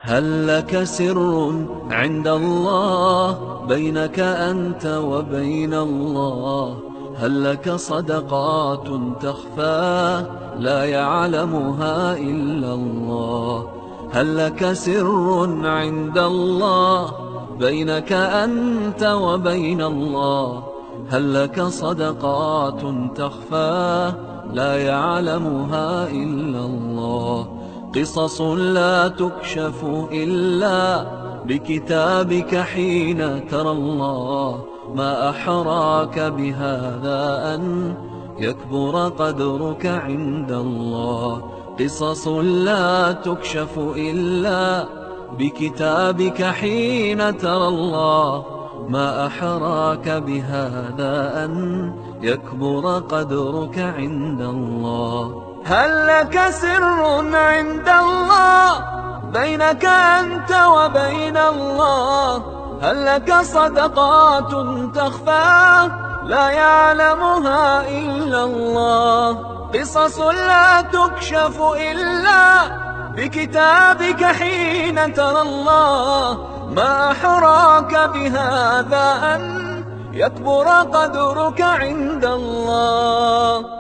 هل لك سر عند الله بينك أنت وبين الله؟ هل لك صدقات تخفى لا يعلمها إلا الله؟ هل لك سر عند الله بينك أنت وبين الله؟ هل لك صدقات تخفى لا يعلمها إلا الله؟ قصص لا تكشف إلا بكتابك حين ترى الله. ما أحراك بهذا أن يكبر قدرك عند الله. قصص لا تكشف إلا بكتابك حين ترى الله. ما أحراك بهذا أن يكبر قدرك عند الله. هل لك سر عند الله بينك أنت وبين الله؟ هل لك صدقات تخفى لا يعلمها إلا الله؟ قصص لا تكشف إلا بكتابك حين ترى الله. ما أحراك بهذا أن يكبر قدرك عند الله.